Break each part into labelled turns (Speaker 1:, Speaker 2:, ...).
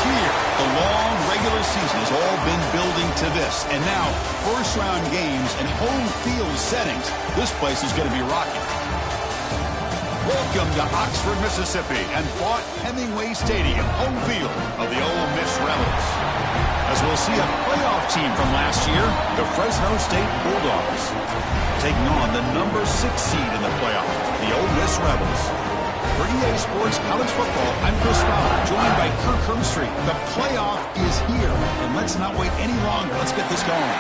Speaker 1: here. The long regular season has all been building to this. And now, first-round games and home field settings. This place is going to be rocking. Welcome to Oxford, Mississippi, and Fort Hemingway Stadium, home field of the Ole Miss Rebels. As we'll see a playoff team from last year, the Fresno State Bulldogs, taking on the number 6 seed in the playoff, the Ole Miss Rebels. For EA Sports College Football, I'm Chris Fowler, joined by Kirk Hermstreet. The playoff is here, and let's not wait any longer. Let's get this going.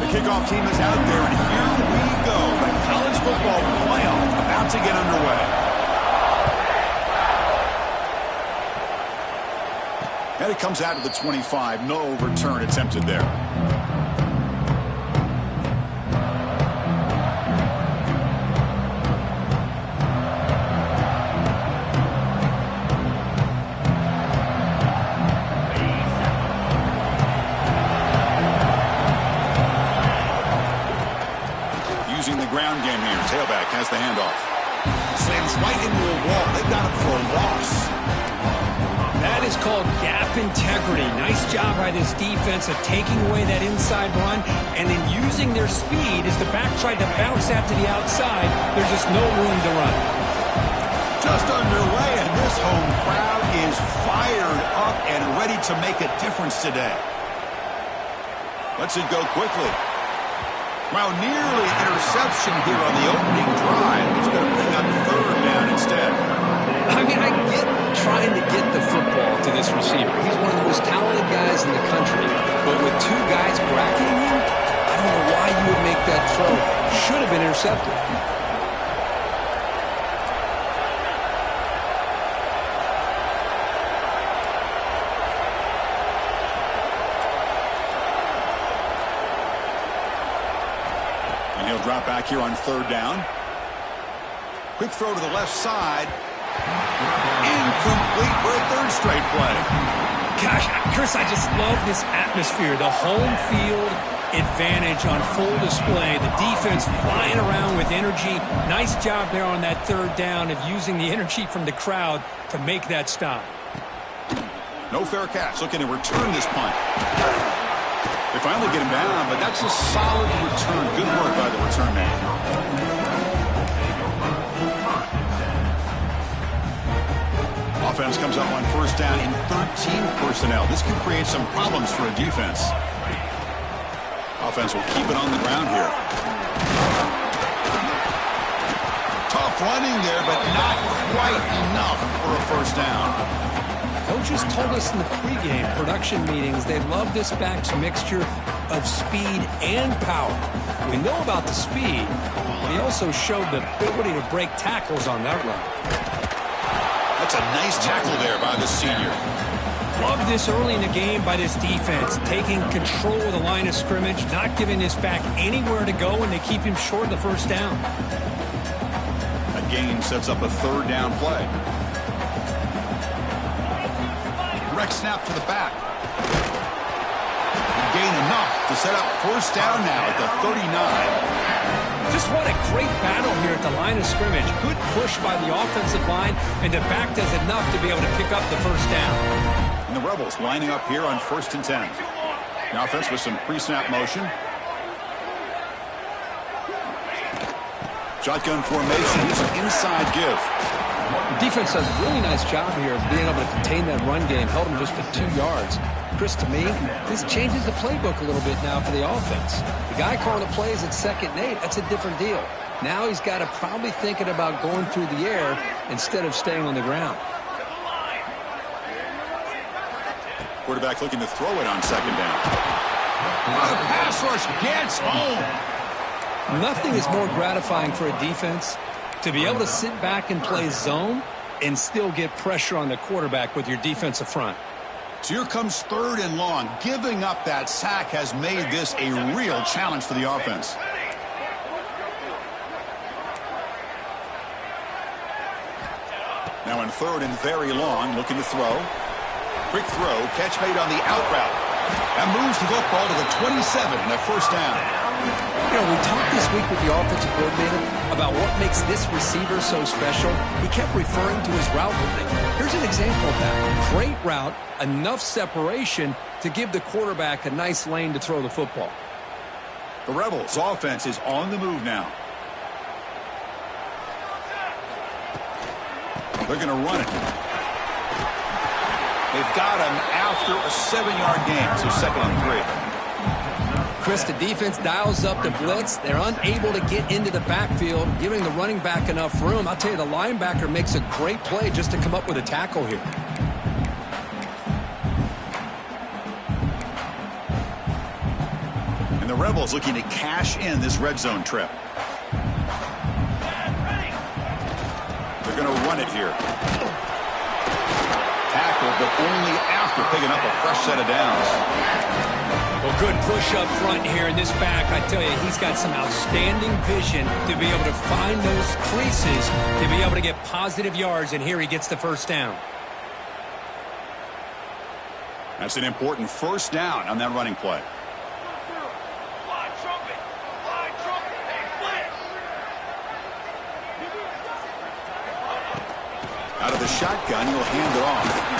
Speaker 1: Kickoff team is out there, and here we go. The college football playoff about to get underway. And it comes out of the 25. No return attempted there. Ground game here. Tailback has the handoff. Slams right into a wall. They've got him for a loss.
Speaker 2: That is called gap integrity. Nice job by this defense of taking away that inside run and then using their speed as the back tried to bounce out to the outside. There's just no room to run.
Speaker 1: Just underway, and this home crowd is fired up and ready to make a difference today. Lets it go quickly. Well, nearly interception here on the opening drive. It's going to bring up third down instead.
Speaker 2: I mean, I get trying to get the football to this receiver. He's one of the most talented guys in the country. But with 2 guys bracketing him, I don't know why you would make that throw. Should have been intercepted.
Speaker 1: He'll drop back here on third down. Quick throw to the left side. Incomplete for a third straight play.
Speaker 2: Gosh, Chris, I just love this atmosphere. The home field advantage on full display. The defense flying around with energy. Nice job there on that third down of using the energy from the crowd to make that stop.
Speaker 1: No fair catch. Looking to return this punt. They finally get him down, but that's a solid return. Good work by the return man. Offense comes up on first down in 13 personnel. This could create some problems for a defense. Offense will keep it on the ground here. Tough running there, but not quite enough for a first down.
Speaker 2: Coaches told us in the pregame production meetings they love this back's mixture of speed and power. We know about the speed, but he also showed the ability to break tackles on that run.
Speaker 1: That's a nice tackle there by the senior.
Speaker 2: Love this early in the game by this defense, taking control of the line of scrimmage, not giving this back anywhere to go, and they keep him short of the first down.
Speaker 1: That gain sets up a third down play. Direct snap to the back. Gain enough to set up first down now at the 39.
Speaker 2: Just what a great battle here at the line of scrimmage. Good push by the offensive line, and the back does enough to be able to pick up the first down.
Speaker 1: And the Rebels lining up here on 1st and 10. The offense with some pre-snap motion. Shotgun formation. Here's an inside give.
Speaker 2: The defense does a really nice job here of being able to contain that run game. Held him just at 2 yards. Chris, to me, this changes the playbook a little bit now for the offense. The guy calling the plays at 2nd and 8, that's a different deal. Now he's got to probably thinking about going through the air instead of staying on the ground.
Speaker 1: Quarterback looking to throw it on 2nd down. The pass rush gets home.
Speaker 2: Nothing is more gratifying for a defense to be able to sit back and play zone and still get pressure on the quarterback with your defensive front.
Speaker 1: So here comes 3rd and long. Giving up that sack has made this a real challenge for the offense. Now in 3rd and very long, looking to throw. Quick throw, catch made on the out route. That moves the football to the 27 and a first down.
Speaker 2: You know, we talked this week with the offensive coordinator about what makes this receiver so special. He kept referring to his route running. Here's an example of that. Great route, enough separation to give the quarterback a nice lane to throw the football.
Speaker 1: The Rebels' offense is on the move now. They're going to run it. They've got him after a 7-yard gain, so 2nd and 3.
Speaker 2: Chris, the defense dials up the blitz. They're unable to get into the backfield, giving the running back enough room. I'll tell you, the linebacker makes a great play just to come up with a tackle here.
Speaker 1: And the Rebels looking to cash in this red zone trip. They're going to run it here. Tackle, but only after picking up a fresh set of downs.
Speaker 2: Well, good push up front here in this back. I tell you, he's got some outstanding vision to be able to find those creases, to be able to get positive yards, and here he gets the first down.
Speaker 1: That's an important first down on that running play. Out of the shotgun, he'll hand it off.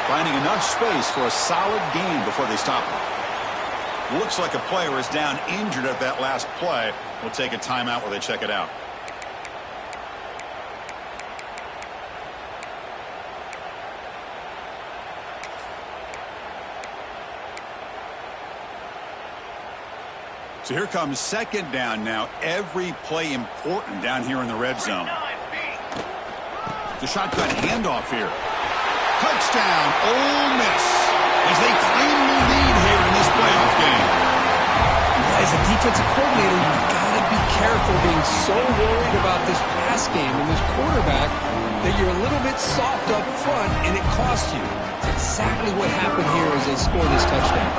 Speaker 1: Finding enough space for a solid gain before they stop him. Looks like a player is down injured at that last play. We'll take a timeout while they check it out. So here comes 2nd down now. Every play important down here in the red zone. The shotgun handoff here. Touchdown, Ole Miss, as they claim the lead here in this playoff game.
Speaker 2: As a defensive coordinator, you've got to be careful being so worried about this pass game and this quarterback that you're a little bit soft up front and it costs you. It's exactly what happened here as they score this touchdown.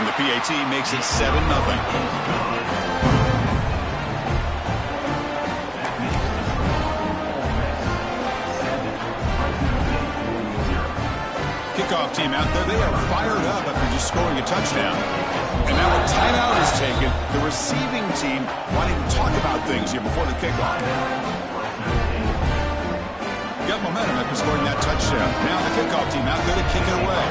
Speaker 1: And the PAT makes it 7-0. Kickoff team out there, they are fired up after just scoring a touchdown. And now a timeout is taken. The receiving team wanting to talk about things here before the kickoff. Got momentum after scoring that touchdown. Now the kickoff team out there to kick it away.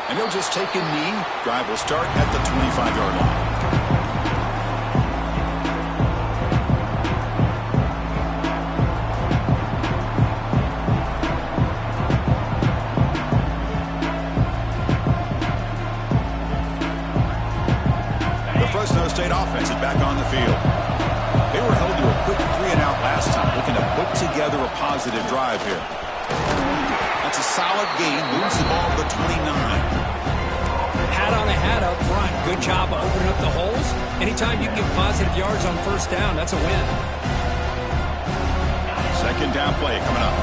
Speaker 1: And he'll just take a knee. Drive will start at the 25-yard line. State offense is back on the field. They were held to a quick 3-and-out last time, looking to put together a positive drive here. That's a solid gain, moves the ball to the 29.
Speaker 2: Hat on a hat up front. Good job of opening up the holes. Anytime you get positive yards on first down, that's a win.
Speaker 1: 2nd down play coming up.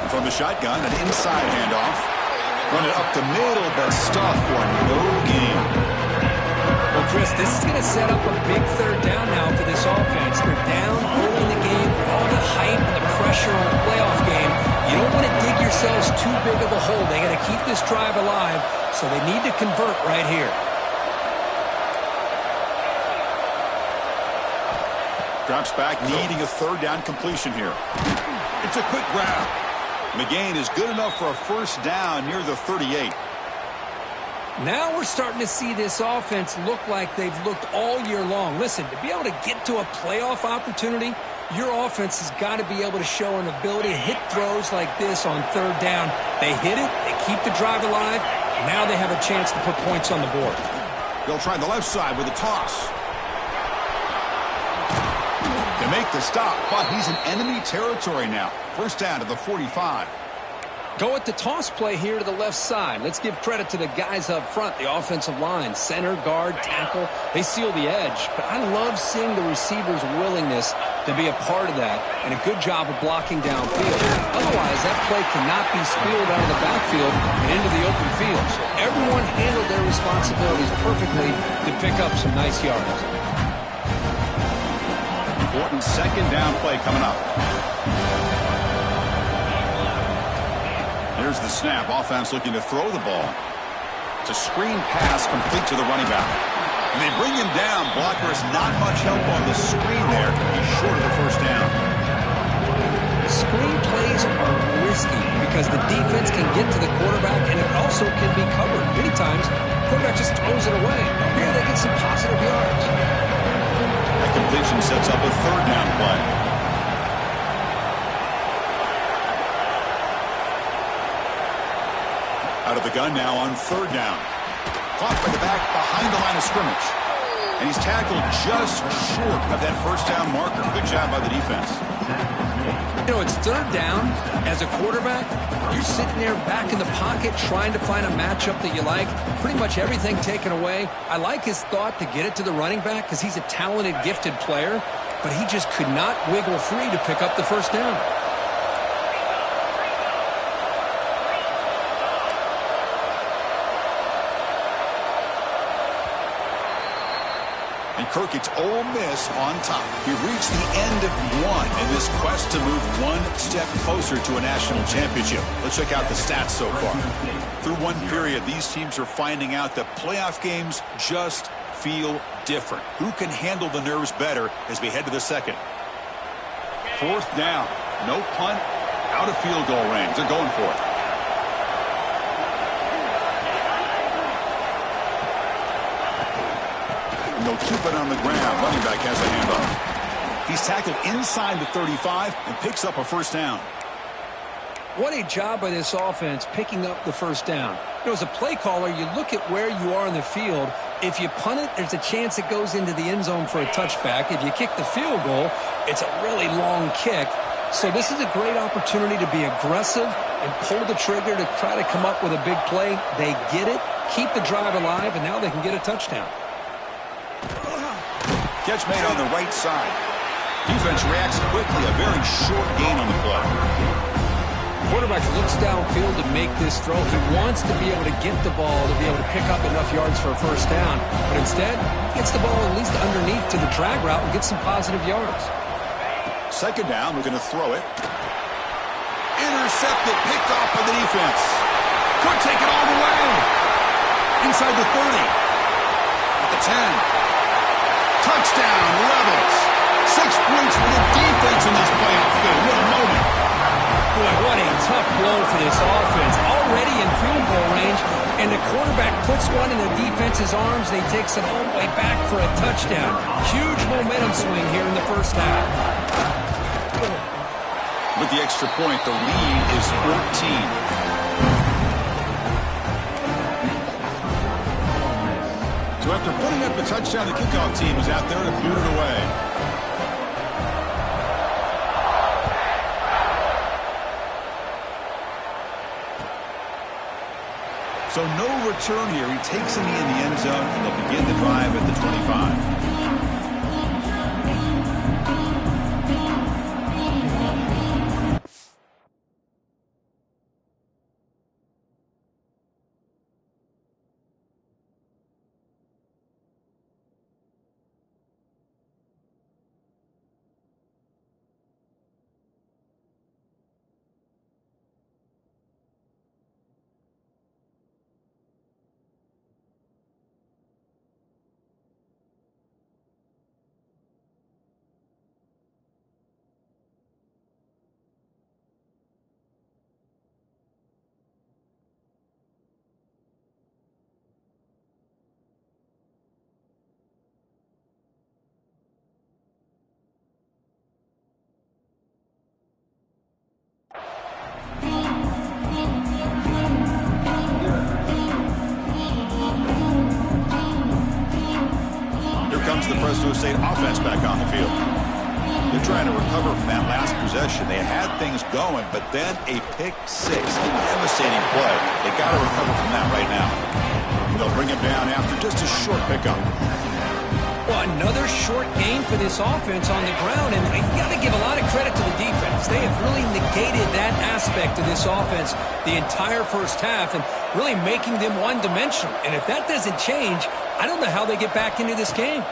Speaker 1: And from the shotgun, an inside handoff. Run it up the middle, but stuff for no gain.
Speaker 2: Well, Chris, this is going to set up a big 3rd down now for this offense. They're down early in the game, all the hype and the pressure on a playoff game. You don't want to dig yourselves too big of a hole. They got to keep this drive alive, so they need to convert right here.
Speaker 1: Drops back, needing a 3rd down completion here. It's a quick grab. McGain is good enough for a first down near the 38.
Speaker 2: Now we're starting to see this offense look like they've looked all year long. Listen, to be able to get to a playoff opportunity, your offense has got to be able to show an ability to hit throws like this on 3rd down. They hit it, they keep the drive alive, now they have a chance to put points on the board.
Speaker 1: They'll try the left side with a toss. They make the stop, but he's in enemy territory now. First down to the 45.
Speaker 2: Go at the toss play here to the left side. Let's give credit to the guys up front, the offensive line, center, guard, tackle. They seal the edge. But I love seeing the receiver's willingness to be a part of that and a good job of blocking downfield. Otherwise, that play cannot be spilled out of the backfield and into the open field. So everyone responsibilities perfectly to pick up some nice yards.
Speaker 1: Important second down play coming up. Here's the snap. Offense looking to throw the ball. It's a screen pass complete to the running back. And they bring him down. Blocker has not much help on the screen there. He's short of the first down.
Speaker 2: Screen plays are risky because the defense can get to the quarterback, and it also can be covered. Many times, the quarterback just throws it away. Here they get some positive yards.
Speaker 1: That completion sets up a third down play. Out of the gun now on third down. Caught by the back behind the line of scrimmage. And he's tackled just short of that first down marker. Good job by the defense.
Speaker 2: You know, it's third down. As a quarterback, you're sitting there back in the pocket trying to find a matchup that you like. Pretty much everything taken away. I like his thought to get it to the running back because he's a talented, gifted player, but he just could not wiggle free to pick up the first down.
Speaker 1: Kirk, it's Ole Miss on top. We've reached the end of one in this quest to move one step closer to a national championship. Let's check out the stats so far. Through one period, these teams are finding out that playoff games just feel different. Who can handle the nerves better as we head to the second? Fourth down. No punt. Out of field goal range. They're going for it. They'll keep it on the ground. Running back has a handoff. He's tackled inside the 35 and picks up a first down.
Speaker 2: What a job by this offense picking up the first down. You know, as a play caller, you look at where you are in the field. If you punt it, there's a chance it goes into the end zone for a touchback. If you kick the field goal, it's a really long kick. So this is a great opportunity to be aggressive and pull the trigger to try to come up with a big play. They get it, keep the drive alive, and now they can get a touchdown.
Speaker 1: Catch made on the right side. Defense reacts quickly. A very short gain on the play.
Speaker 2: Quarterback looks downfield to make this throw. He wants to be able to get the ball to be able to pick up enough yards for a first down. But instead, he gets the ball at least underneath to the drag route and gets some positive yards.
Speaker 1: Second down, we're going to throw it. Intercepted, picked off by the defense. Could take it all the way. Inside the 30. At the 10. Touchdown, Rebels. 6 points for the defense in this playoff game. What a moment.
Speaker 2: Boy, what a tough blow for this offense. Already in field goal range, and the quarterback puts one in the defense's arms, and he takes it all the way back for a touchdown. Huge momentum swing here in the first half.
Speaker 1: With the extra point, the lead is 14. So after putting up the touchdown, the kickoff team is out there to boot it away. So no return here. He takes a knee in the end zone, and they'll begin the drive at the 25. The Fresno State offense back on the field. They're trying to recover from that last possession. They had things going, but then a pick six. Devastating play. They got to recover from that right now. They'll bring him down after just a short pickup.
Speaker 2: Well, another short gain for this offense on the ground, and you got to give a lot of credit to the defense. They have really negated that aspect of this offense the entire first half and really making them one-dimensional. And if that doesn't change, I don't know how they get back into this game.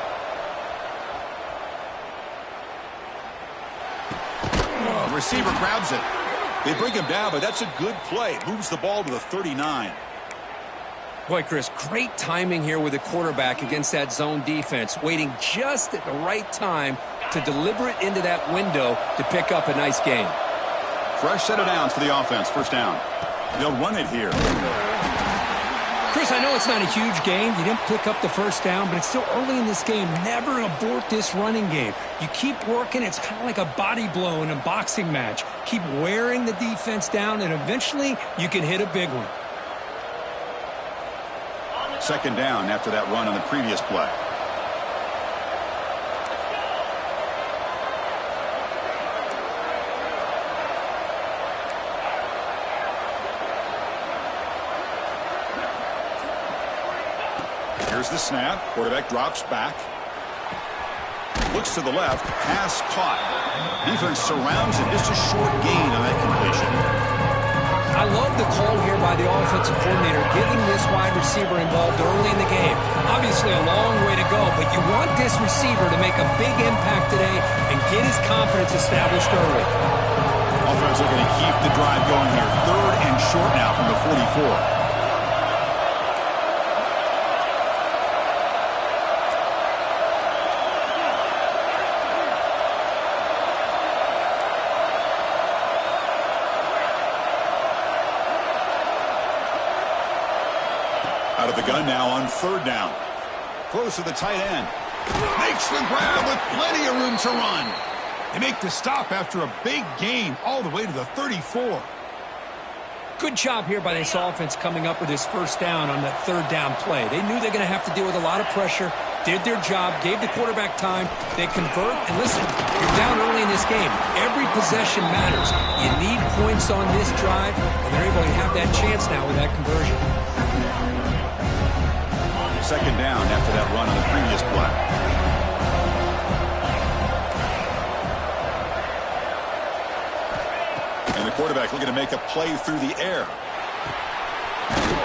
Speaker 1: Oh, receiver grabs it. They bring him down, but that's a good play. Moves the ball to the 39.
Speaker 2: Boy, Chris, great timing here with the quarterback against that zone defense, waiting just at the right time to deliver it into that window to pick up a nice gain.
Speaker 1: Fresh set of downs for the offense. First down. They'll run it here.
Speaker 2: Chris, I know it's not a huge gain. You didn't pick up the first down, but it's still early in this game. Never abort this running game. You keep working. It's kind of like a body blow in a boxing match. Keep wearing the defense down, and eventually you can hit a big one.
Speaker 1: Second down after that run on the previous play. Here's the snap. Quarterback drops back. Looks to the left. Pass caught. Defense surrounds it. Just a short gain on that completion.
Speaker 2: I love the call here by the offensive coordinator, getting this wide receiver involved early in the game. Obviously a long way to go, but you want this receiver to make a big impact today and get his confidence established early.
Speaker 1: Offense looking to keep the drive going here. Third and short now from the 44. Out of the gun now on third down. Close to the tight end. Makes the grab with plenty of room to run. They make the stop after a big gain all the way to the 34.
Speaker 2: Good job here by this offense coming up with this first down on that third down play. They knew they're going to have to deal with a lot of pressure, did their job, gave the quarterback time. They convert, and listen, you're down early in this game. Every possession matters. You need points on this drive, and they're able to have that chance now with that conversion.
Speaker 1: Second down after that run on the previous play. And the quarterback looking to make a play through the air.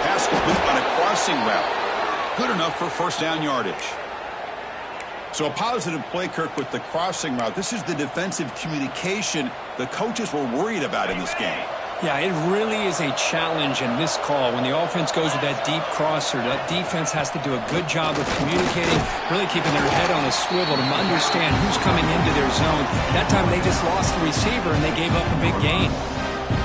Speaker 1: Pass complete on a crossing route. Good enough for first down yardage. So a positive play, Kirk, with the crossing route. This is the defensive communication the coaches were worried about in this game.
Speaker 2: Yeah, it really is a challenge in this call. When the offense goes with that deep crosser, that defense has to do a good job of communicating, really keeping their head on a swivel to understand who's coming into their zone. That time they just lost the receiver and they gave up a big gain.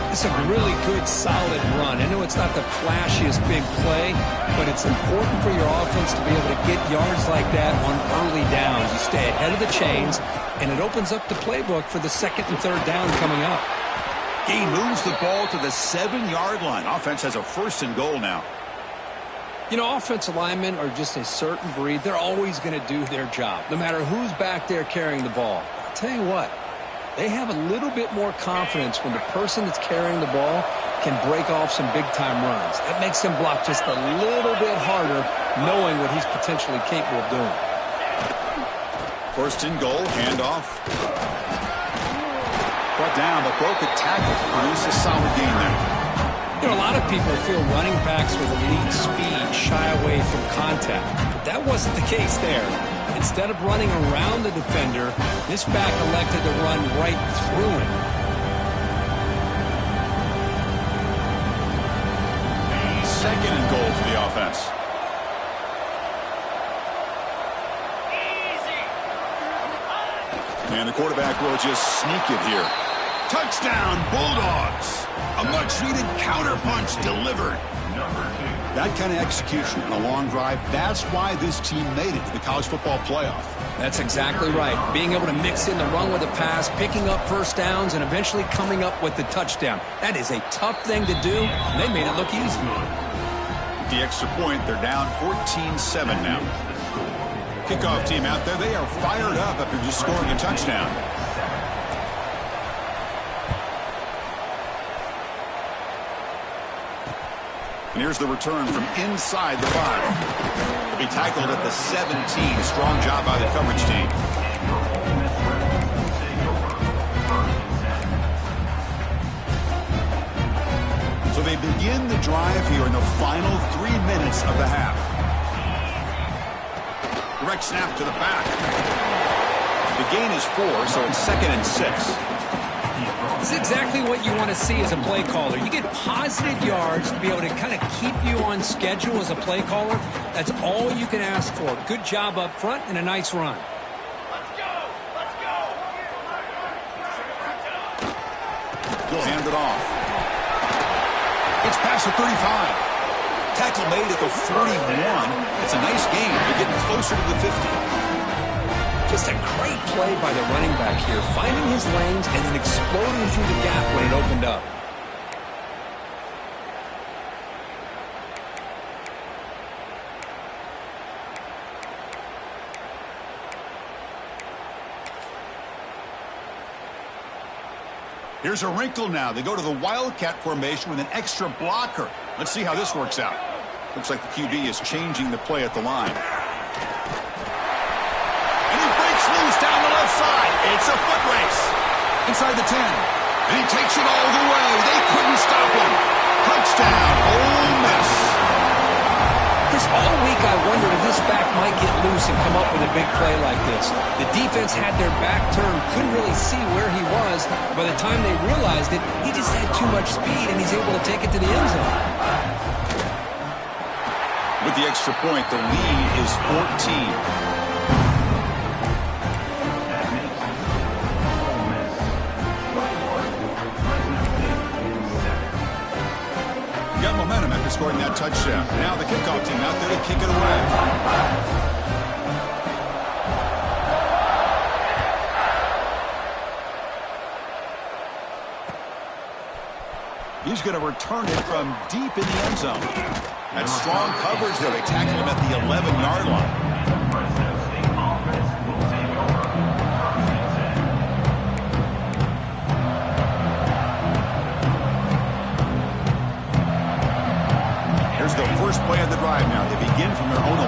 Speaker 2: It's a really good, solid run. I know it's not the flashiest big play, but it's important for your offense to be able to get yards like that on early downs. You stay ahead of the chains, and it opens up the playbook for the second and third down coming up.
Speaker 1: He moves the ball to the 7-yard line. Offense has a first and goal now.
Speaker 2: You know, offensive linemen are just a certain breed. They're always going to do their job, no matter who's back there carrying the ball. I'll tell you what, they have a little bit more confidence when the person that's carrying the ball can break off some big-time runs. That makes them block just a little bit harder, knowing what he's potentially capable of doing.
Speaker 1: First and goal, handoff. Brought down, but broke a tackle to produce a solid gain there.
Speaker 2: You know, a lot of people feel running backs with elite speed shy away from contact, but that wasn't the case there. Instead of running around the defender, this back elected to run right through him.
Speaker 1: Second and goal for the offense. And the quarterback will just sneak it here. Touchdown, Bulldogs. A much-needed counterpunch delivered. That kind of execution on a long drive, that's why this team made it to the college football playoff.
Speaker 2: That's exactly right. Being able to mix in the run with the pass, picking up first downs, and eventually coming up with the touchdown. That is a tough thing to do, and they made it look easy.
Speaker 1: With the extra point, they're down 14-7 now. Kickoff team out there, they are fired up after just scoring a touchdown. And here's the return from inside the 5. He'll be tackled at the 17. Strong job by the coverage team. So they begin the drive here in the final 3 minutes of the half. Direct snap to the back. The gain is 4, so it's 2nd and 6.
Speaker 2: This is exactly what you want to see as a play caller. You get positive yards to be able to kind of keep you on schedule as a play caller. That's all you can ask for. Good job up front and a nice run.
Speaker 1: Let's go! Let's go! He'll hand it off. It's past the 35. Tackle made at the 41. It's a nice gain. They're getting closer to the 50.
Speaker 2: Just a great play by the running back here, finding his lanes and then exploding through the gap when it opened up.
Speaker 1: Here's a wrinkle now. They go to the Wildcat formation with an extra blocker. Let's see how this works out. Looks like the QB is changing the play at the line. Loose down the left side. It's a foot race. Inside the 10. And he takes it all the way. They couldn't stop him. Touchdown, Ole Miss.
Speaker 2: Chris, all week I wondered if this back might get loose and come up with a big play like this. The defense had their back turned, couldn't really see where he was. By the time they realized it, he just had too much speed, and he's able to take it to the end zone.
Speaker 1: With the extra point, the lead is 14. Momentum after scoring that touchdown. Now the kickoff team out there to kick it away. He's going to return it from deep in the end zone. That's strong coverage, though. They tackle him at the 11-yard line. The first play of the drive now. They begin from their own 11.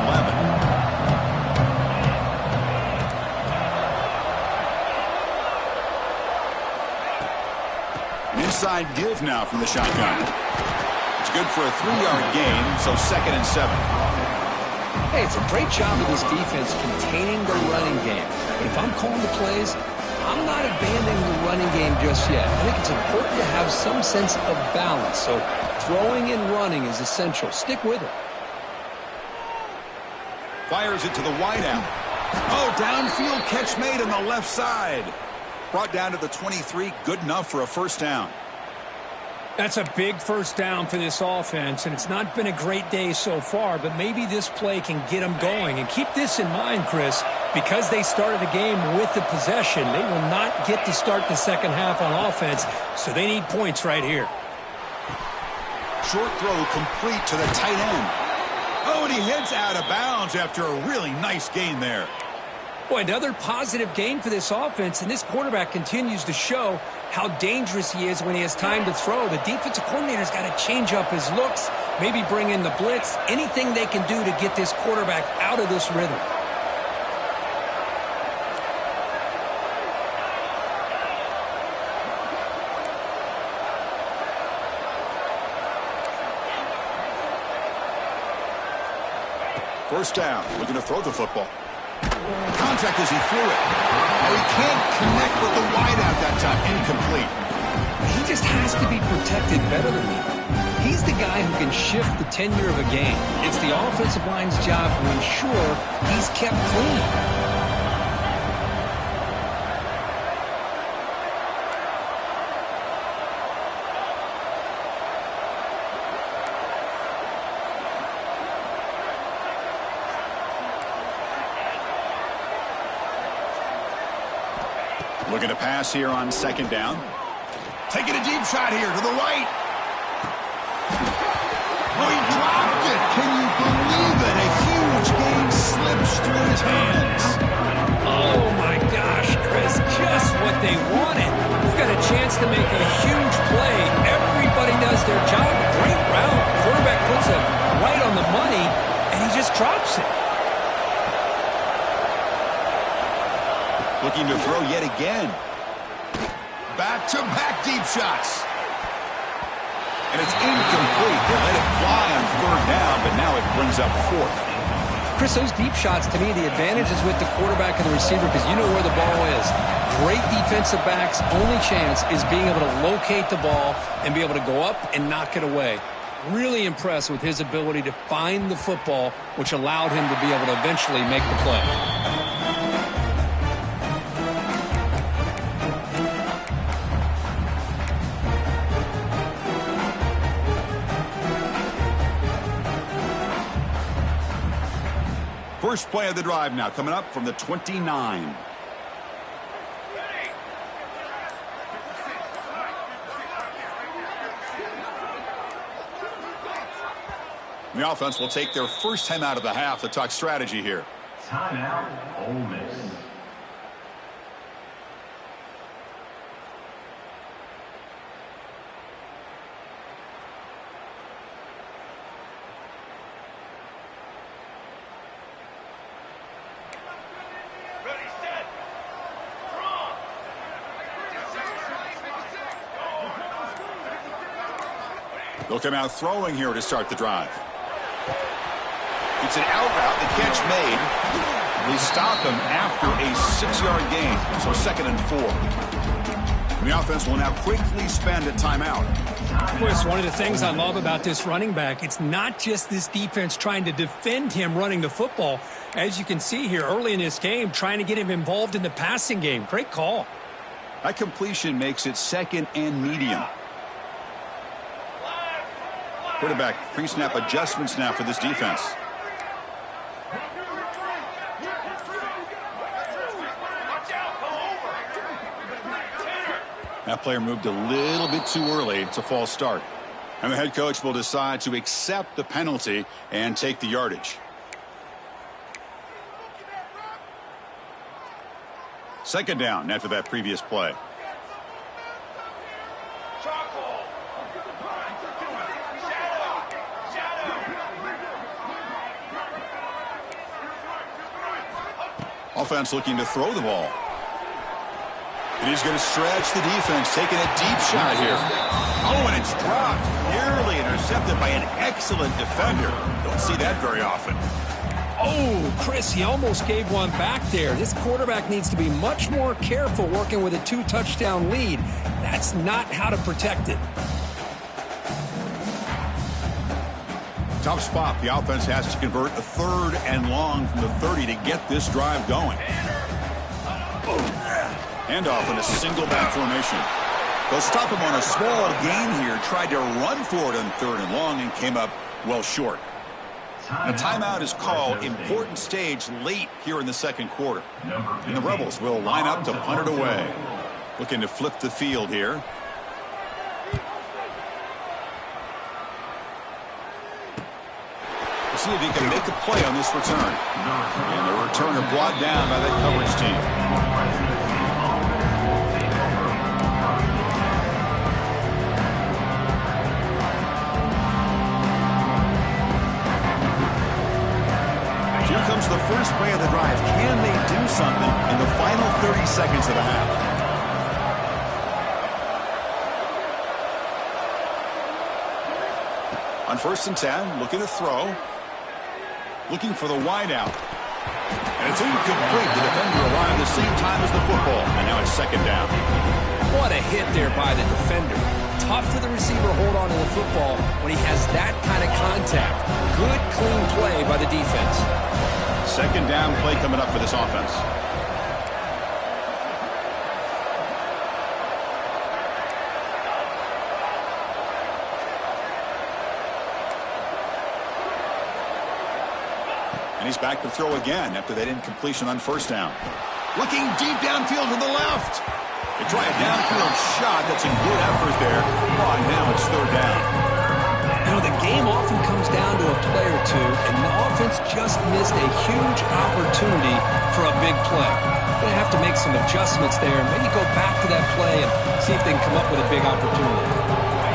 Speaker 1: An inside give now from the shotgun. It's good for a 3-yard gain, so 2nd and 7.
Speaker 2: Hey, it's a great job of this defense containing the running game. But if I'm calling the plays, I'm not abandoning the running game just yet. I think it's important to have some sense of balance. So throwing and running is essential. Stick with it.
Speaker 1: Fires it to the wideout. Oh, downfield catch made on the left side. Brought down to the 23. Good enough for a first down.
Speaker 3: That's a big first down for this offense, and it's not been a great day so far, but maybe this play can get them going. And keep this in mind, Chris, because they started the game with the possession, they will not get to start the second half on offense, so they need points right here.
Speaker 1: Short throw complete to the tight end. Oh, and he heads out of bounds after a really nice gain there.
Speaker 2: Boy, another positive gain for this offense, and this quarterback continues to show how dangerous he is when he has time to throw. The defensive coordinator's got to change up his looks, maybe bring in the blitz, anything they can do to get this quarterback out of this rhythm.
Speaker 1: First down, looking to throw the football. Contact as he threw it. Oh, he can't connect with the wideout that time. Incomplete.
Speaker 2: He just has to be protected better than that. He's the guy who can shift the tenure of a game. It's the offensive line's job to ensure he's kept clean.
Speaker 1: Looking to pass here on second down. Taking a deep shot here to the right. Oh, he dropped it. Can you believe it? A huge gain slips through his hands.
Speaker 2: Oh, my gosh, Chris. Just what they wanted. We've got a chance to make a huge play. Everybody does their job. Great route. Quarterback puts
Speaker 3: drops it.
Speaker 1: Looking to throw yet again. Back-to-back deep shots. And it's incomplete. They let it fly on third down, but now it brings up fourth.
Speaker 2: Chris, those deep shots, to me, the advantage is with the quarterback and the receiver because you know where the ball is. Great defensive backs' only chance is being able to locate the ball and be able to go up and knock it away. Really impressed with his ability to find the football, which allowed him to be able to eventually make the play.
Speaker 1: First play of the drive now coming up from the 29. The offense will take their first time out of the half to talk strategy here.
Speaker 4: Timeout, Ole Miss.
Speaker 1: They'll come out throwing here to start the drive. It's an out route. The catch made. They stop him after a 6-yard gain. So 2nd and 4. The offense will now quickly spend a timeout.
Speaker 3: Chris, one of the things I love about this running back, it's not just this defense trying to defend him running the football. As you can see here early in this game, trying to get him involved in the passing game. Great call.
Speaker 1: That completion makes it 2nd and medium. Quarterback pre-snap adjustments now for this defense. That player moved a little bit too early. It's a false start. And the head coach will decide to accept the penalty and take the yardage. Second down after that previous play. Offense looking to throw the ball. And he's going to stretch the defense, taking a deep shot here. Oh, and it's dropped. Nearly intercepted by an excellent defender. Don't see that very often.
Speaker 3: Oh, Chris, he almost gave one back there. This quarterback needs to be much more careful working with a 2-touchdown lead. That's not how to protect it.
Speaker 1: Tough spot. The offense has to convert a 3rd and long from the 30 to get this drive going. Handoff in a single back formation. They'll stop him on a small gain here. Tried to run for it on 3rd and long and came up well short. The timeout is called. Important stage late here in the 2nd quarter. And the Rebels will line up to punt it away. Looking to flip the field here. We'll see if he can make a play on this return. And the returner brought down by that coverage team. Here comes the first play of the drive. Can they do something in the final 30 seconds of the half? On 1st and 10, looking to throw. Looking for the wide out. And it's incomplete. The defender arrived at the same time as the football. And now it's 2nd down.
Speaker 2: What a hit there by the defender. Tough for the receiver to hold on to the football when he has that kind of contact. Good, clean play by the defense.
Speaker 1: 2nd down play coming up for this offense. And he's back to throw again after that incompletion on 1st down. Looking deep downfield to the left. They try a downfield shot. That's a good effort there. Oh, and now it's 3rd down.
Speaker 2: You know, the game often comes down to a play or two, and the offense just missed a huge opportunity for a big play. Going to have to make some adjustments there, maybe go back to that play and see if they can come up with a big opportunity.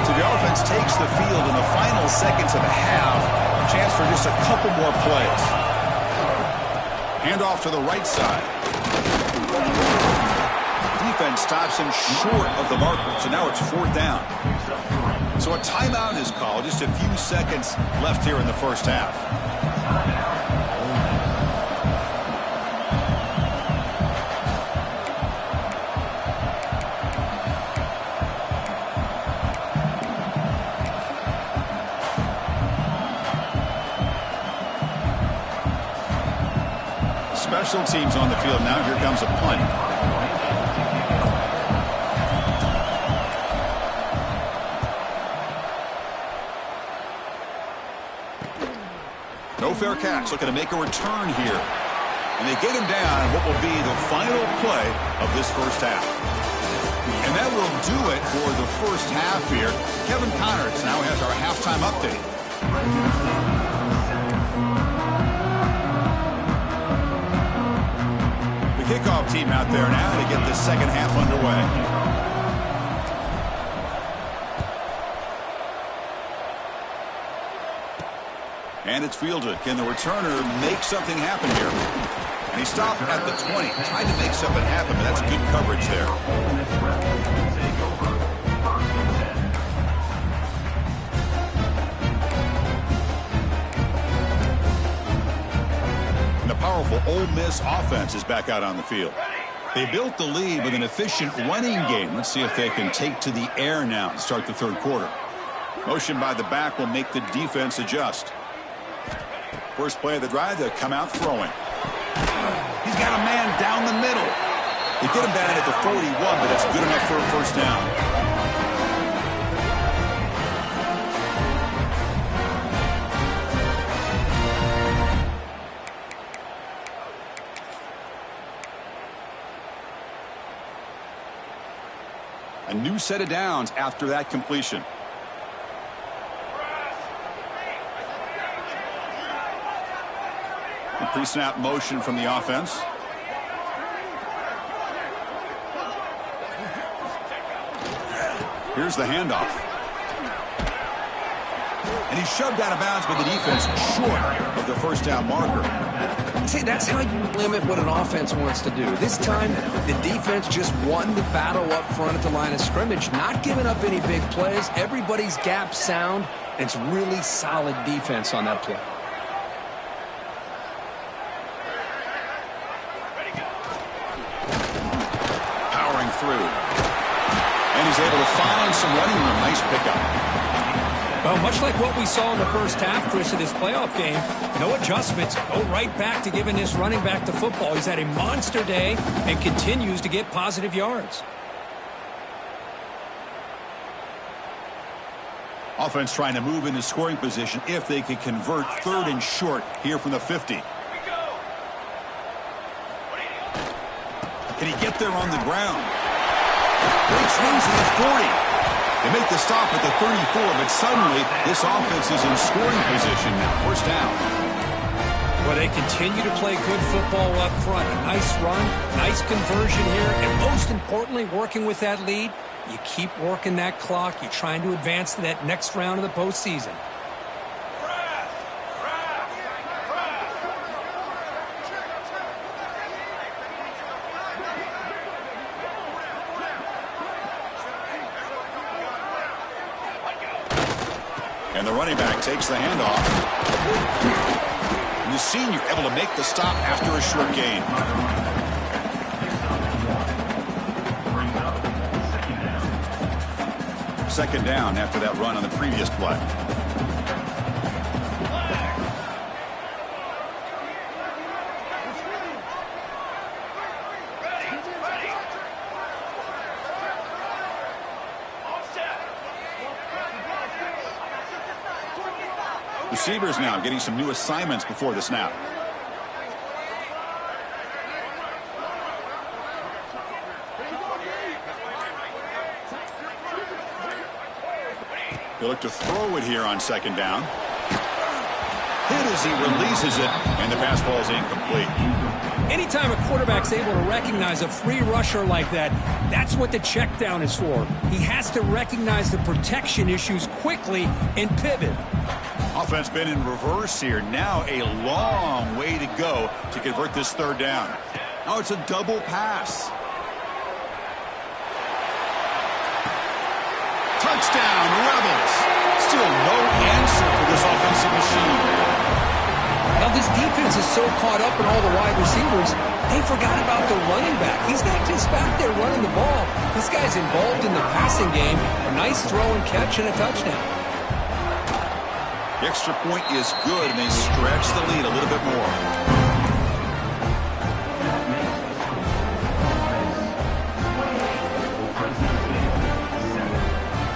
Speaker 1: So the offense takes the field in the final seconds of the half. Chance for just a couple more plays. Handoff to the right side. Defense stops him short of the marker, so now it's 4th down. So a timeout is called. Just a few seconds left here in the first half. Special teams on the field now. Here comes a punt. No fair catch. Looking to make a return here. And they get him down what will be the final play of this first half. And that will do it for the first half here. Kevin Connors now has our halftime update. The kickoff team out there now to get the second half underway. And it's fielded. Can the returner make something happen here? And he stopped at the 20. Tried to make something happen, but that's good coverage there. And the powerful Ole Miss offense is back out on the field. They built the lead with an efficient running game. Let's see if they can take to the air now and start the third quarter. Motion by the back will make the defense adjust. First play of the drive, they'll come out throwing. He's got a man down the middle. They get him down at the 41, but that's good enough for a first down. A new set of downs after that completion. Pre-snap motion from the offense. Here's the handoff. And he's shoved out of bounds by the defense short of the first down marker.
Speaker 2: See, that's how you limit what an offense wants to do. This time, the defense just won the battle up front at the line of scrimmage, not giving up any big plays. Everybody's gap sound, and it's really solid defense on that play.
Speaker 1: Through. And he's able to find some running room. Nice pickup.
Speaker 3: Well, much like what we saw in the first half, Chris, of this playoff game, no adjustments. Go right back to giving this running back the football. He's had a monster day and continues to get positive yards.
Speaker 1: Offense trying to move into scoring position if they could convert third and short here from the 50. Can he get there on the ground? Big swings at the 40. They make the stop at the 34, but suddenly this offense is in scoring position now. First down.
Speaker 3: Well, they continue to play good football up front. A nice run, nice conversion here, and most importantly, working with that lead, you keep working that clock. You're trying to advance to that next round of the postseason.
Speaker 1: And the running back takes the handoff. And the senior able to make the stop after a short gain. Second down after that run on the previous play. Receivers now getting some new assignments before the snap. He'll look to throw it here on second down. Hit as he releases it, and the pass ball is incomplete.
Speaker 3: Anytime a quarterback's able to recognize a free rusher like that, that's what the check down is for. He has to recognize the protection issues quickly and pivot.
Speaker 1: Offense been in reverse here. Now a long way to go to convert this third down. Now it's a double pass. Touchdown, Rebels. Still no answer for this offensive machine.
Speaker 2: Now this defense is so caught up in all the wide receivers, they forgot about the running back. He's not just back there running the ball. This guy's involved in the passing game. A nice throw and catch and a touchdown.
Speaker 1: The extra point is good, and they stretch the lead a little bit more.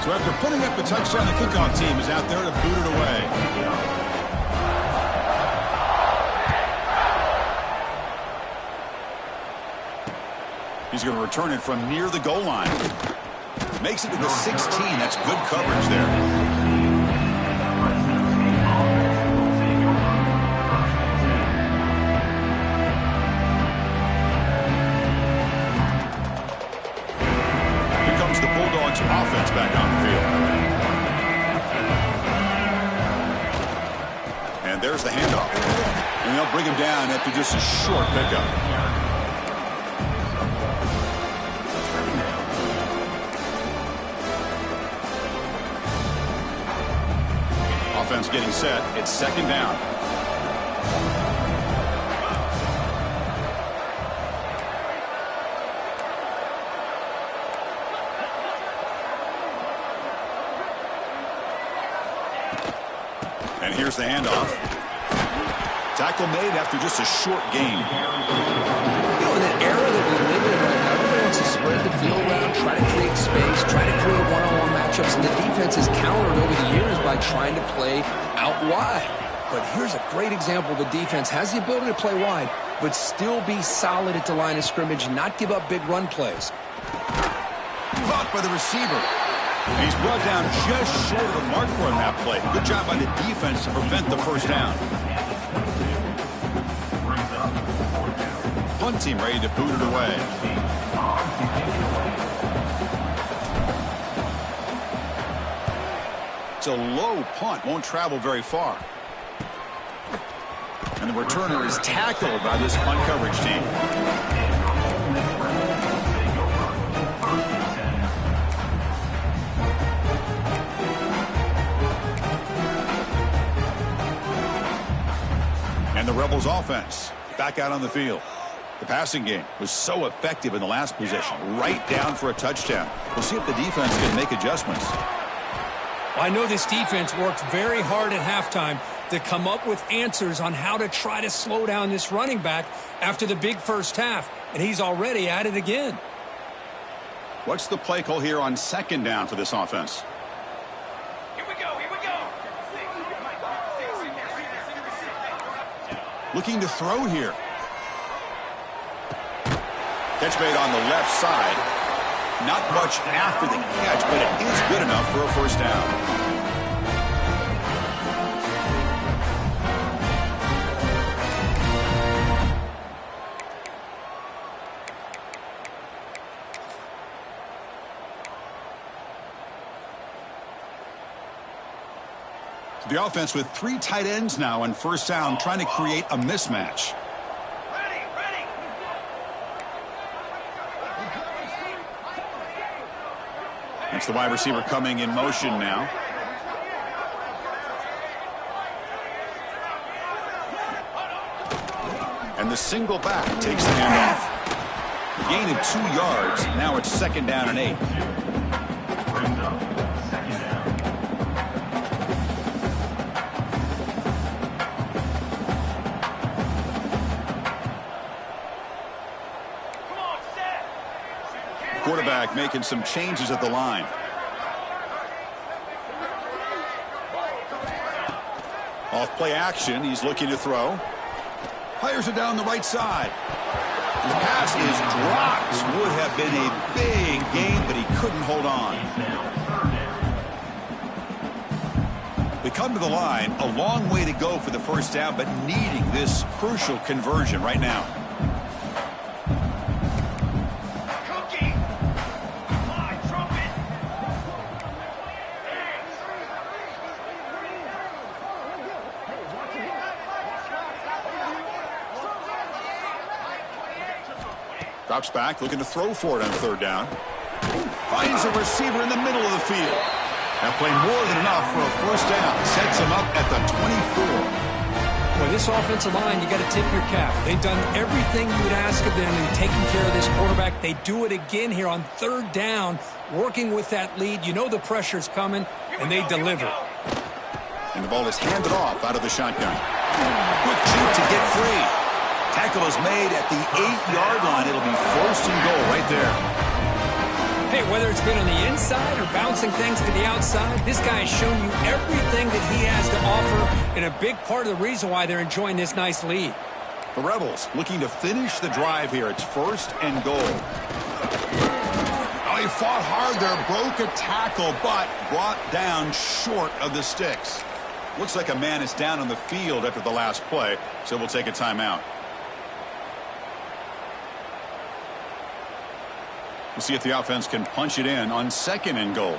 Speaker 1: So after putting up the touchdown, the kickoff team is out there to boot it away. He's going to return it from near the goal line. Makes it to the 16. That's good coverage there. Offense back on the field. And there's the handoff. And they'll bring him down after just a short pickup. Offense getting set. It's second down. And here's the handoff. Tackle made after just a short gain.
Speaker 2: You know, in the era that we live in right now, everybody wants to spread the field around, try to create space, try to create one-on-one matchups, and the defense has countered over the years by trying to play out wide. But here's a great example. The defense has the ability to play wide, but still be solid at the line of scrimmage and not give up big run plays.
Speaker 1: Caught by the receiver. And he's brought down just short of the mark for him that play. Good job by the defense to prevent the first down. Punt team ready to boot it away. It's a low punt. Won't travel very far. And the returner is tackled by this punt coverage team. The Rebels offense back out on the field. The passing game was so effective in the last possession, right down for a touchdown. We'll see if the defense can make adjustments.
Speaker 3: Well, I know this defense worked very hard at halftime to come up with answers on how to try to slow down this running back after the big first half, and he's already at it again.
Speaker 1: What's the play call here on second down for this offense? Looking to throw here. Catch made on the left side. Not much after the catch, but it is good enough for a first down. The offense with three tight ends now on first down, trying to create a mismatch. That's the wide receiver coming in motion now. And the single back takes the handoff. Gain of 2 yards. Now it's second down and 8. Quarterback making some changes at the line. Off play action, he's looking to throw. Fires it down the right side. The pass is dropped. Would have been a big gain, but he couldn't hold on. We come to the line, a long way to go for the first down, but needing this crucial conversion right now. Drops back, looking to throw for it on third down. Finds a receiver in the middle of the field. That play more than enough for a first down. Sets him up at the 24.
Speaker 3: Well, this offensive line, you got to tip your cap. They've done everything you would ask of them in taking care of this quarterback. They do it again here on third down, working with that lead. You know the pressure's coming, and they deliver.
Speaker 1: And the ball is handed off out of the shotgun. Quick shoot to get free. Tackle is made at the 8-yard line. It'll be first and goal right there.
Speaker 3: Hey, whether it's been on the inside or bouncing things to the outside, this guy has shown you everything that he has to offer, and a big part of the reason why they're enjoying this nice lead.
Speaker 1: The Rebels looking to finish the drive here. It's first and goal. Oh, he fought hard there, broke a tackle, but brought down short of the sticks. Looks like a man is down on the field after the last play, so we'll take a timeout. We'll see if the offense can punch it in on second and goal.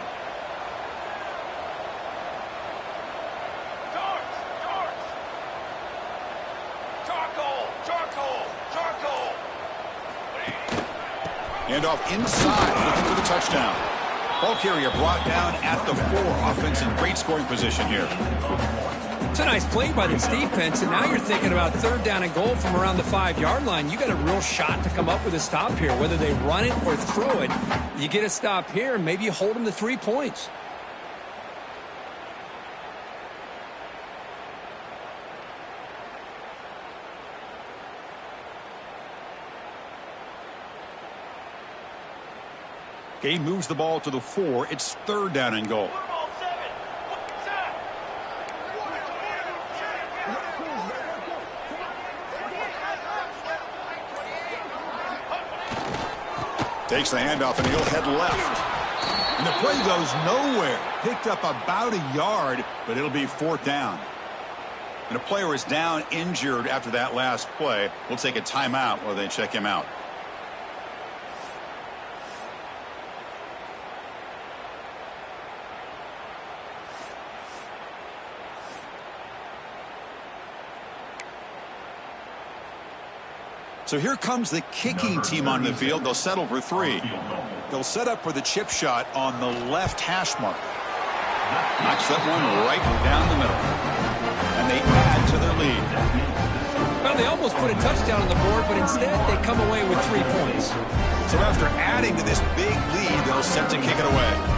Speaker 1: Handoff inside, looking for the touchdown. Ball carrier brought down at the 4. Offense in great scoring position here.
Speaker 3: It's a nice play by this defense, and now you're thinking about third down and goal from around the 5-yard line. You got a real shot to come up with a stop here. Whether they run it or throw it, you get a stop here, and maybe you hold them to 3 points.
Speaker 1: Game moves the ball to the 4. It's third down and goal. Takes the handoff, and he'll head left. And the play goes nowhere. Picked up about a yard, but it'll be fourth down. And a player is down injured after that last play. We'll take a timeout while they check him out. So here comes the kicking team on the field. They'll settle for 3. They'll set up for the chip shot on the left hash mark. Knocks that one right down the middle. And they add to their lead.
Speaker 3: Well, they almost put a touchdown on the board, but instead they come away with 3 points.
Speaker 1: So after adding to this big lead, they'll set to kick it away.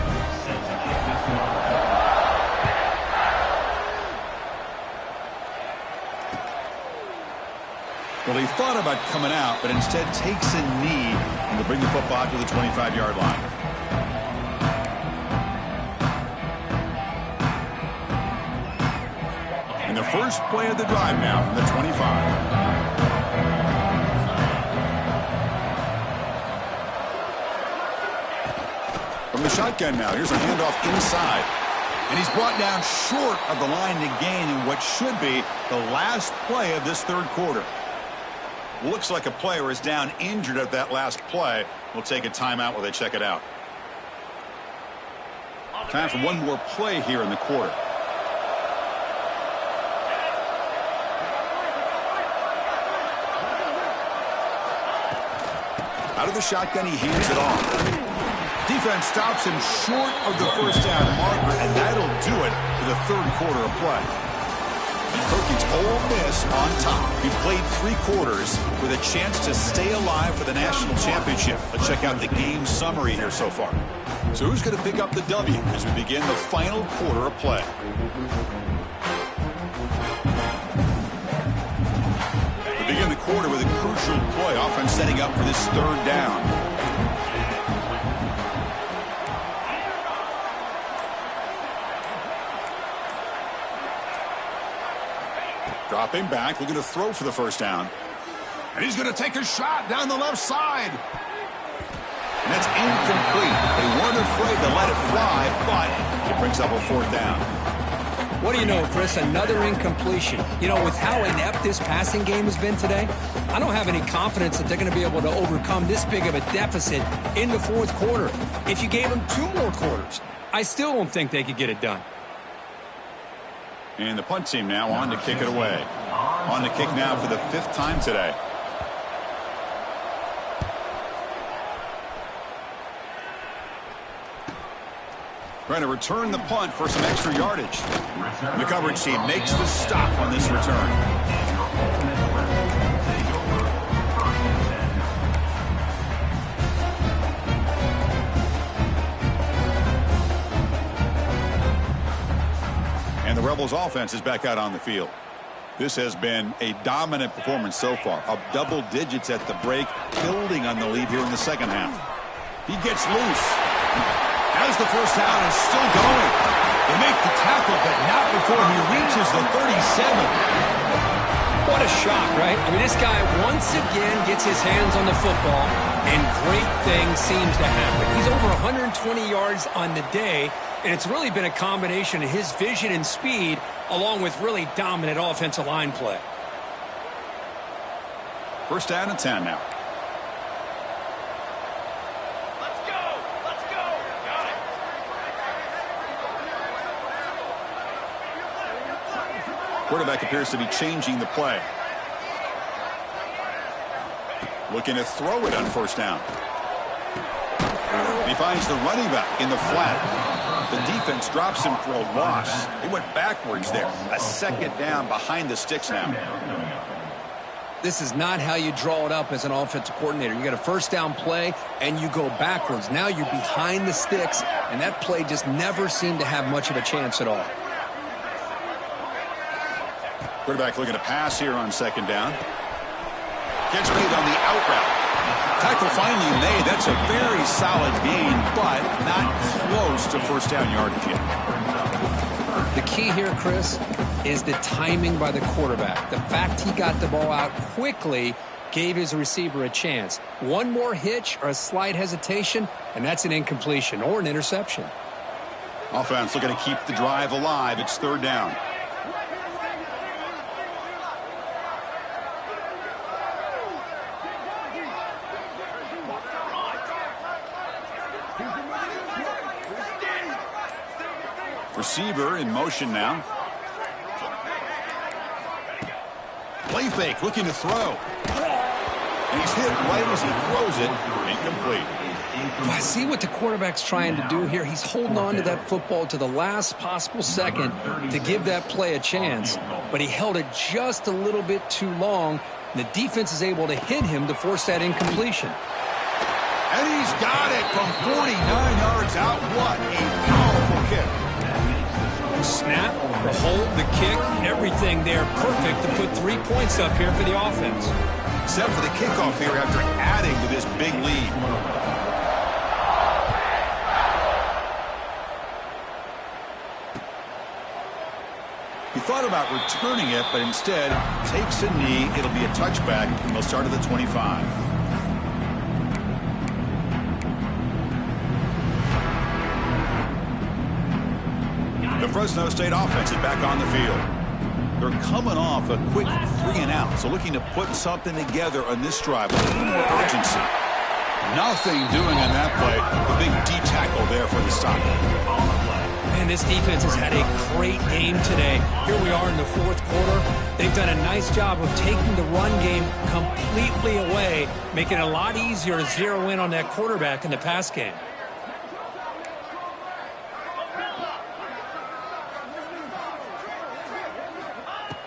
Speaker 1: Well, he thought about coming out, but instead takes a knee and will bring the football to the 25-yard line. And the first play of the drive now from the 25. From the shotgun now, here's a handoff inside. And he's brought down short of the line to gain in what should be the last play of this third quarter. Looks like a player is down injured at that last play. We'll take a timeout while they check it out. Time for one more play here in the quarter. Out of the shotgun, he hands it off. Defense stops him short of the first down marker, and that'll do it for the third quarter of play. Perkins Ole Miss on top. He played 3 quarters with a chance to stay alive for the national championship. Let's check out the game summary here so far. So who's going to pick up the W as we begin the final quarter of play? We begin the quarter with a crucial play. Offense setting up for this third down. Dropping back, looking to throw for the first down. And he's going to take a shot down the left side. And that's incomplete. They weren't afraid to let it fly, but it brings up a fourth down.
Speaker 3: What do you know, Chris? Another incompletion. You know, with how inept this passing game has been today, I don't have any confidence that they're going to be able to overcome this big of a deficit in the fourth quarter. If you gave them 2 more quarters, I still don't think they could get it done.
Speaker 1: And the punt team now on to kick it away. On to kick now for the 5th time today. Trying to return the punt for some extra yardage. The coverage team makes the stop on this return. And the Rebels offense is back out on the field. This has been a dominant performance so far, up double digits at the break, building on the lead here in the second half. He gets loose. As the first down is still going. They make the tackle, but not before he reaches the 37.
Speaker 3: What a shock, right? I mean, this guy once again gets his hands on the football, and great things seems to happen. He's over 120 yards on the day, and it's really been a combination of his vision and speed, along with really dominant offensive line play.
Speaker 1: First down and 10 now. Quarterback appears to be changing the play. Looking to throw it on first down. He finds the running back in the flat. The defense drops him for a loss. He went backwards there. A second down behind the sticks now.
Speaker 2: This is not how you draw it up as an offensive coordinator. You got a first down play, and you go backwards. Now you're behind the sticks, and that play just never seemed to have much of a chance at all.
Speaker 1: Quarterback looking to pass here on second down. Gets made on the out route. Tackle finally made. That's a very solid gain, but not close to first down yardage yet.
Speaker 2: The key here, Chris, is the timing by the quarterback. The fact he got the ball out quickly gave his receiver a chance. One more hitch or a slight hesitation, and that's an incompletion or an interception.
Speaker 1: Offense looking to keep the drive alive. It's third down. Receiver in motion now. Play fake, looking to throw. And he's hit right as he throws it. Incomplete.
Speaker 2: I see what the quarterback's trying to do here. He's holding on to that football to the last possible second to give that play a chance. But he held it just a little bit too long. And the defense is able to hit him to force that incompletion.
Speaker 1: And he's got it from 49 yards out. What a powerful kick.
Speaker 3: The snap, the hold, the kick, everything there perfect to put 3 points up here for the offense.
Speaker 1: Except for the kickoff here after adding to this big lead. He thought about returning it, but instead takes a knee. It'll be a touchback. They'll start at the 25. The Fresno State offense is back on the field. They're coming off a quick 3-and-out, so looking to put something together on this drive with a little more urgency. Nothing doing on that play. The big D tackle there for the stop.
Speaker 3: Man, this defense has had a great game today. Here we are in the fourth quarter. They've done a nice job of taking the run game completely away, making it a lot easier to zero in on that quarterback in the pass game.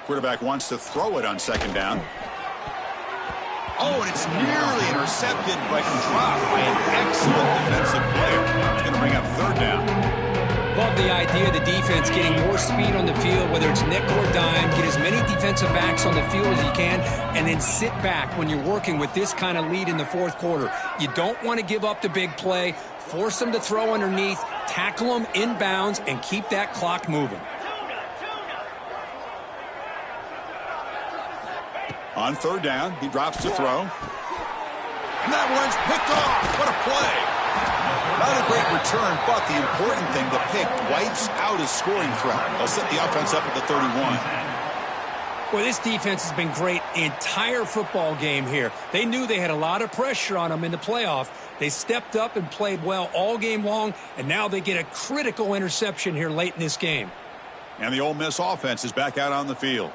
Speaker 1: Quarterback wants to throw it on second down. Oh, and it's nearly intercepted, but dropped by an excellent defensive player. It's going to bring up third down.
Speaker 3: Love the idea of the defense getting more speed on the field, whether it's nickel or dime, get as many defensive backs on the field as you can, and then sit back when you're working with this kind of lead in the fourth quarter. You don't want to give up the big play, force them to throw underneath, tackle them inbounds, and keep that clock moving.
Speaker 1: On third down, he drops to throw. And that one's picked off. What a play. Not a great return, but the important thing, the pick wipes out his scoring threat. They'll set the offense up at the 31.
Speaker 3: Well, this defense has been great the entire football game here. They knew they had a lot of pressure on them in the playoff. They stepped up and played well all game long, and now they get a critical interception here late in this game.
Speaker 1: And the Ole Miss offense is back out on the field.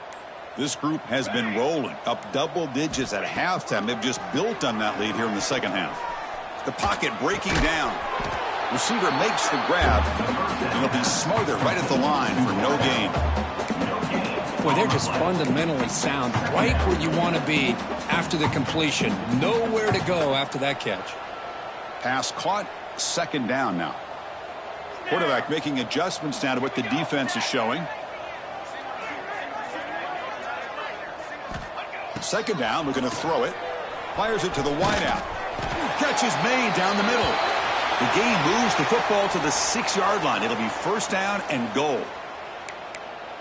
Speaker 1: This group has been rolling up double digits at halftime. They've just built on that lead here in the second half. The pocket breaking down. Receiver makes the grab, and he'll be smothered right at the line for no gain.
Speaker 3: Boy, they're just fundamentally sound, right where you want to be after the completion. Nowhere to go after that catch.
Speaker 1: Pass caught, second down now. Quarterback making adjustments now to what the defense is showing. Second down, we're going to throw it. Fires it to the wideout. Catch is made down the middle. The game moves the football to the 6-yard line. It'll be first down and goal.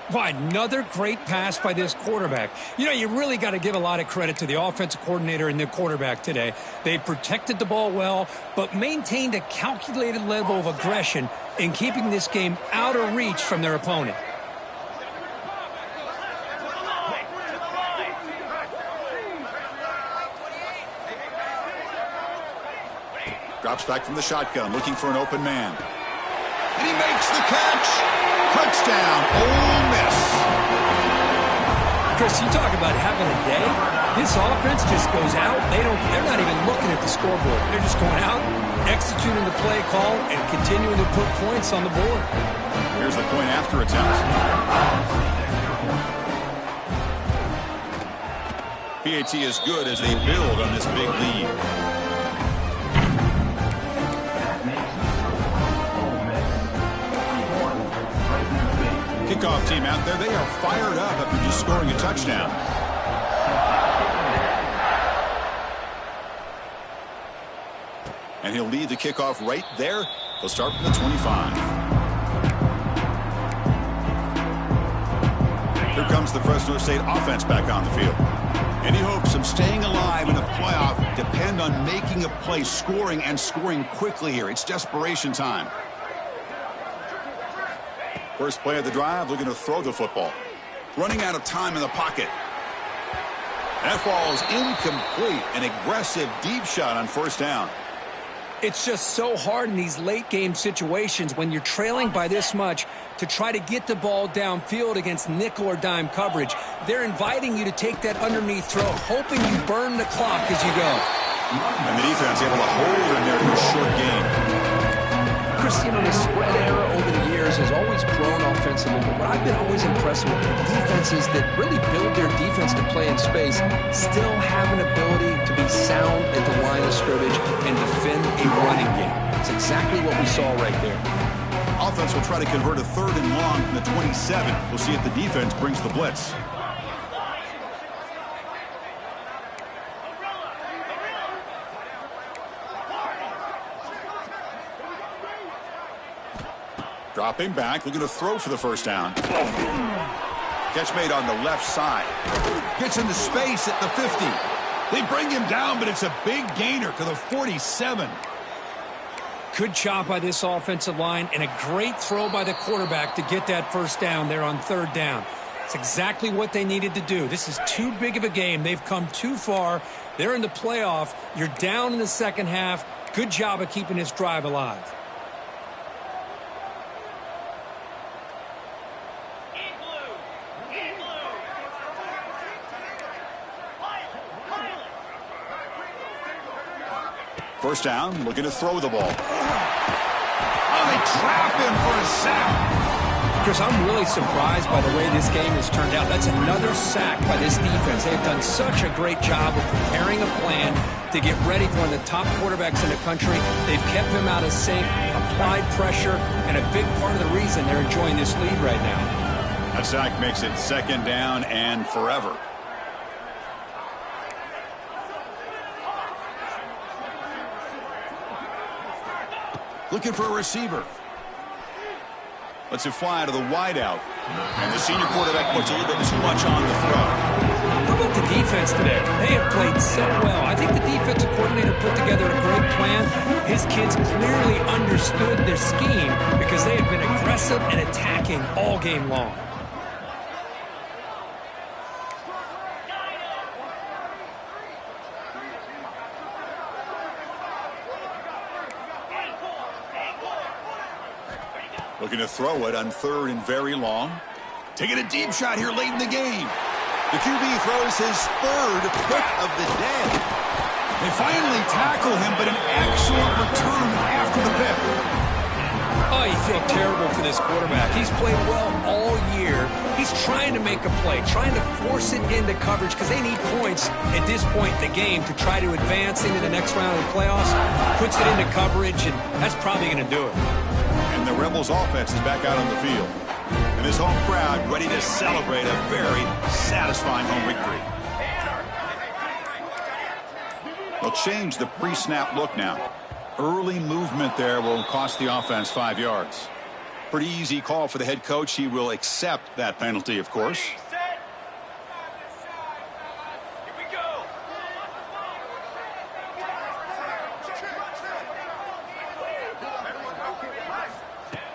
Speaker 3: Why, another great pass by this quarterback. You know, you really got to give a lot of credit to the offensive coordinator and the quarterback today. They protected the ball well, but maintained a calculated level of aggression in keeping this game out of reach from their opponent.
Speaker 1: Drops back from the shotgun, looking for an open man. And he makes the catch. Touchdown, Ole Miss.
Speaker 3: Chris, you talk about having a day. This offense just goes out. They're not even looking at the scoreboard. They're just going out, executing the play call, and continuing to put points on the board.
Speaker 1: Here's the point after attempt. PAT is good as they build on this big lead. Kickoff team out there, they are fired up after just scoring a touchdown. And he'll lead the kickoff right there. They'll start from the 25. Here comes the Fresno State offense back on the field. Any hopes of staying alive in a playoff depend on making a play, scoring, and scoring quickly here. It's desperation time. First play of the drive, looking to throw the football. Running out of time in the pocket. That falls incomplete. An aggressive deep shot on first down.
Speaker 3: It's just so hard in these late game situations when you're trailing by this much to try to get the ball downfield against nickel or dime coverage. They're inviting you to take that underneath throw, hoping you burn the clock as you go.
Speaker 1: And the defense able to hold in there to a short gain.
Speaker 2: Chris, you know, the spread era over the years has always grown offensively, but what I've been always impressed with defenses that really build their defense to play in space still have an ability to be sound at the line of scrimmage and defend a running game. It's exactly what we saw right there.
Speaker 1: Offense will try to convert a 3rd and long from the 27. We'll see if the defense brings the blitz. Dropping back, looking to throw for the first down. Catch made on the left side. Gets into space at the 50. They bring him down, but it's a big gainer to the 47.
Speaker 3: Good job by this offensive line and a great throw by the quarterback to get that first down there on 3rd down. It's exactly what they needed to do. This is too big of a game. They've come too far. They're in the playoff. You're down in the second half. Good job of keeping this drive alive.
Speaker 1: First down, looking to throw the ball. Oh, they trap him for a sack.
Speaker 3: Chris, I'm really surprised by the way this game has turned out. That's another sack by this defense. They've done such a great job of preparing a plan to get ready for one of the top quarterbacks in the country. They've kept him out of sync, applied pressure, and a big part of the reason they're enjoying this lead right now.
Speaker 1: A sack makes it 2nd down and forever. Looking for a receiver. Lets it fly to the wideout. And the senior quarterback puts a little bit too much on the throw.
Speaker 3: How about the defense today? They have played so well. I think the defensive coordinator put together a great plan. His kids clearly understood their scheme because they have been aggressive and attacking all game long.
Speaker 1: Looking to throw it on 3rd and very long. Taking a deep shot here late in the game. The QB throws his 3rd pick of the day. They finally tackle him, but an excellent return after the pick.
Speaker 3: Oh, you feel terrible for this quarterback. He's played well all year. He's trying to make a play, trying to force it into coverage because they need points at this point in the game to try to advance into the next round of the playoffs. Puts it into coverage, and that's probably going to do it.
Speaker 1: And the Rebels offense is back out on the field. And this home crowd ready to celebrate a very satisfying home victory. They'll change the pre-snap look now. Early movement there will cost the offense 5 yards. Pretty easy call for the head coach. He will accept that penalty, of course.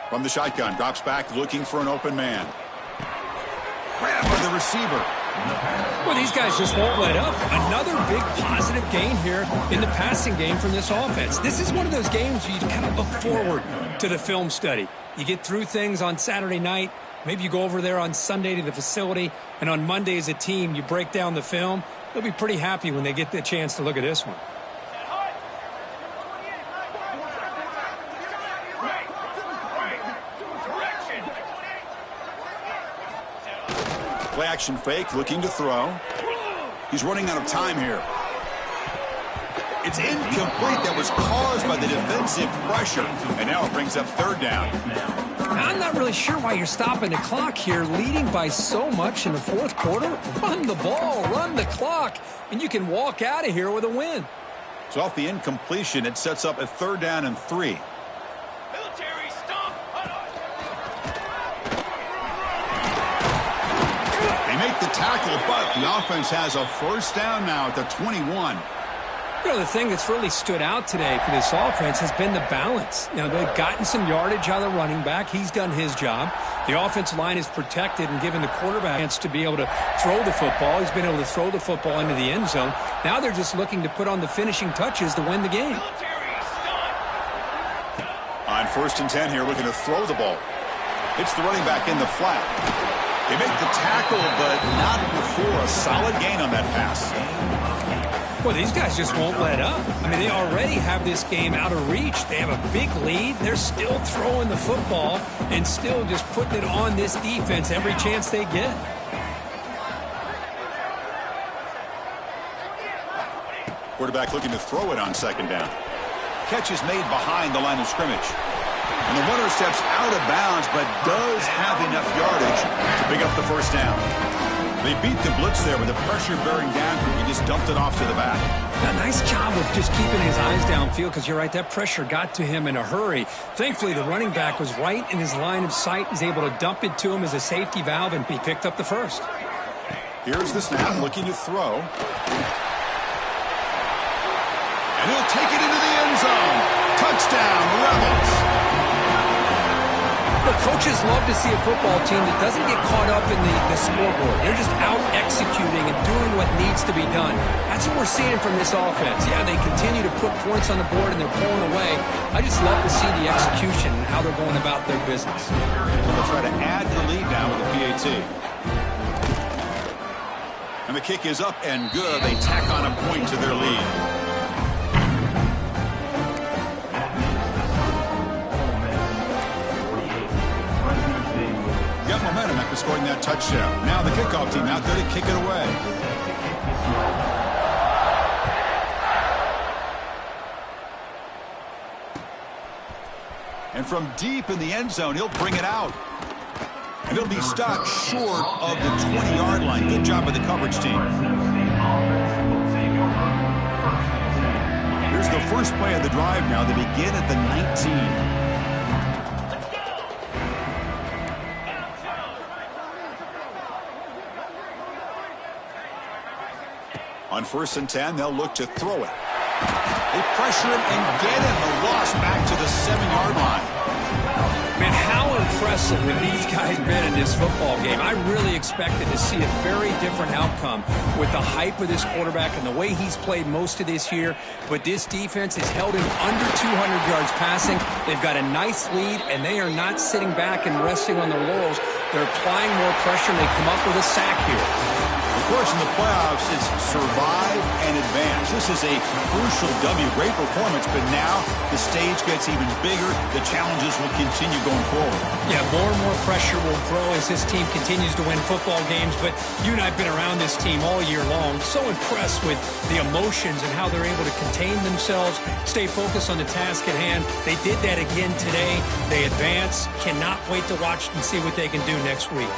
Speaker 1: From the shotgun, drops back looking for an open man. Grabbed by the receiver.
Speaker 3: Well, these guys just won't let up. Another big positive gain here in the passing game from this offense. This is one of those games where you kind of look forward to the film study. You get through things on Saturday night. Maybe you go over there on Sunday to the facility, and on Monday as a team, you break down the film. They'll be pretty happy when they get the chance to look at this one.
Speaker 1: Play action fake, looking to throw. He's running out of time here. It's incomplete. That was caused by the defensive pressure. And now it brings up third down.
Speaker 3: I'm not really sure why you're stopping the clock here, leading by so much in the fourth quarter. Run the ball, run the clock, and you can walk out of here with a win.
Speaker 1: So off the incompletion, it sets up a third down and 3. They make the tackle, but the offense has a first down now at the 21.
Speaker 3: You know, the thing that's really stood out today for this offense has been the balance. You know, they've gotten some yardage out of the running back. He's done his job. The offensive line is protected and given the quarterback a chance to be able to throw the football. He's been able to throw the football into the end zone. Now they're just looking to put on the finishing touches to win the game.
Speaker 1: On 1st and 10 here, looking to throw the ball. It's the running back in the flat. They make the tackle, but not before a solid gain on that pass.
Speaker 3: Well, these guys just won't let up. I mean, they already have this game out of reach. They have a big lead. They're still throwing the football and still just putting it on this defense every chance they get.
Speaker 1: Quarterback looking to throw it on 2nd down. Catch is made behind the line of scrimmage. And the runner steps out of bounds, but does have enough yardage to pick up the first down. They beat the blitz there with the pressure bearing down. He just dumped it off to the back.
Speaker 3: A nice job of just keeping his eyes downfield because you're right, that pressure got to him in a hurry. Thankfully, the running back was right in his line of sight. He's able to dump it to him as a safety valve, and he picked up the first.
Speaker 1: Here's the snap, looking to throw. And he'll take it into the end zone. Touchdown, Rebels.
Speaker 3: The coaches love to see a football team that doesn't get caught up in the scoreboard. They're just out executing and doing what needs to be done. That's what we're seeing from this offense. Yeah, they continue to put points on the board and they're pulling away. I just love to see the execution and how they're going about their business.
Speaker 1: They'll try to add the lead now with the PAT. And the kick is up and good. They tack on a point to their lead. Got momentum after scoring that touchdown. Now the kickoff team out there to kick it away. And from deep in the end zone, he'll bring it out. And he'll be stopped short of the 20-yard line. Good job by the coverage team. Here's the first play of the drive now. They begin at the 19. On 1st and 10, they'll look to throw it. They pressure him and get him. A loss back to the 7-yard line.
Speaker 3: Man, how impressive have these guys been in this football game. I really expected to see a very different outcome with the hype of this quarterback and the way he's played most of this year. But this defense has held him under 200 yards passing. They've got a nice lead, and they are not sitting back and resting on their laurels. They're applying more pressure, and they come up with a sack here.
Speaker 1: Of course, in the playoffs, it's survive and advance. This is a crucial W. Great performance, but now the stage gets even bigger. The challenges will continue going forward.
Speaker 3: Yeah, more and more pressure will grow as this team continues to win football games. But you and I have been around this team all year long. So impressed with the emotions and how they're able to contain themselves, stay focused on the task at hand. They did that again today. They advance. Cannot wait to watch and see what they can do next week.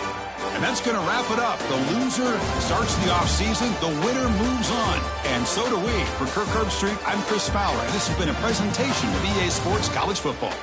Speaker 1: And that's going to wrap it up. The loser starts the offseason. The winner moves on. And so do we. For Kirk Herbstreit, I'm Chris Fowler. And this has been a presentation of EA Sports College Football.